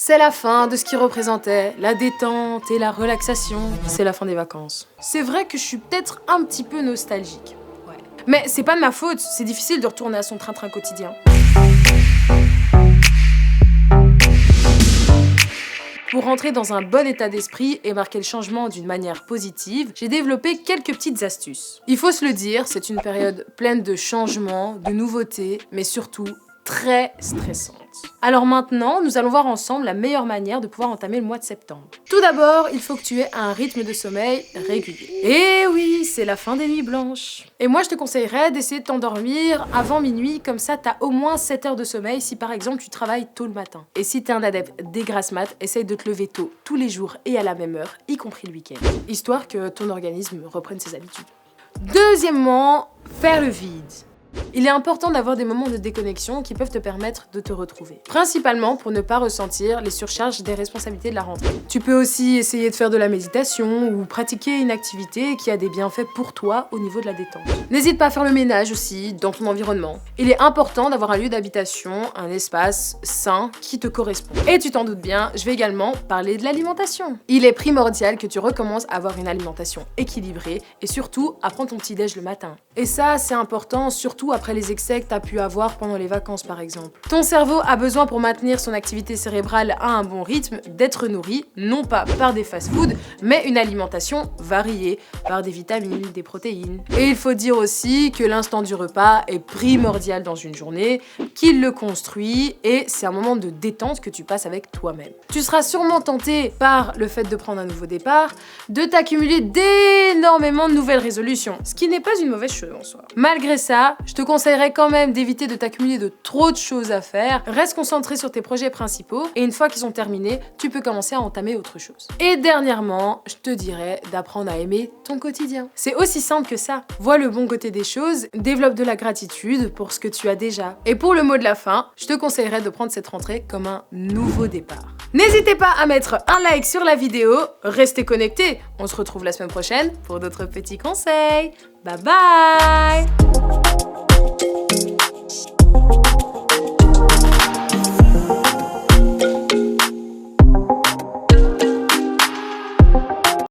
C'est la fin de ce qui représentait la détente et la relaxation. C'est la fin des vacances. C'est vrai que je suis peut-être un petit peu nostalgique. Ouais. Mais c'est pas de ma faute, c'est difficile de retourner à son train-train quotidien. Pour rentrer dans un bon état d'esprit et marquer le changement d'une manière positive, j'ai développé quelques petites astuces. Il faut se le dire, c'est une période pleine de changements, de nouveautés, mais surtout très stressante. Alors maintenant, nous allons voir ensemble la meilleure manière de pouvoir entamer le mois de septembre. Tout d'abord, il faut que tu aies un rythme de sommeil régulier. Et oui, c'est la fin des nuits blanches. Et moi, je te conseillerais d'essayer de t'endormir avant minuit, comme ça t'as au moins 7 heures de sommeil si par exemple tu travailles tôt le matin. Et si t'es un adepte des grasses mat, essaye de te lever tôt tous les jours et à la même heure, y compris le week-end, histoire que ton organisme reprenne ses habitudes. Deuxièmement, faire le vide. Il est important d'avoir des moments de déconnexion qui peuvent te permettre de te retrouver. Principalement pour ne pas ressentir les surcharges des responsabilités de la rentrée. Tu peux aussi essayer de faire de la méditation ou pratiquer une activité qui a des bienfaits pour toi au niveau de la détente. N'hésite pas à faire le ménage aussi dans ton environnement. Il est important d'avoir un lieu d'habitation, un espace sain qui te correspond. Et tu t'en doutes bien, je vais également parler de l'alimentation. Il est primordial que tu recommences à avoir une alimentation équilibrée et surtout à prendre ton petit-déj le matin. Et ça, c'est important, surtout après les excès que tu as pu avoir pendant les vacances par exemple. Ton cerveau a besoin pour maintenir son activité cérébrale à un bon rythme d'être nourri, non pas par des fast-foods, mais une alimentation variée, par des vitamines, des protéines. Et il faut dire aussi que l'instant du repas est primordial dans une journée, qu'il le construit et c'est un moment de détente que tu passes avec toi-même. Tu seras sûrement tenté par le fait de prendre un nouveau départ, de t'accumuler d'énormément de nouvelles résolutions, ce qui n'est pas une mauvaise chose en soi. Malgré ça, je te conseillerais quand même d'éviter de t'accumuler de trop de choses à faire. Reste concentré sur tes projets principaux et une fois qu'ils sont terminés, tu peux commencer à entamer autre chose. Et dernièrement, je te dirais d'apprendre à aimer ton quotidien. C'est aussi simple que ça. Vois le bon côté des choses, développe de la gratitude pour ce que tu as déjà. Et pour le mot de la fin, je te conseillerais de prendre cette rentrée comme un nouveau départ. N'hésitez pas à mettre un like sur la vidéo, restez connectés. On se retrouve la semaine prochaine pour d'autres petits conseils. Bye bye!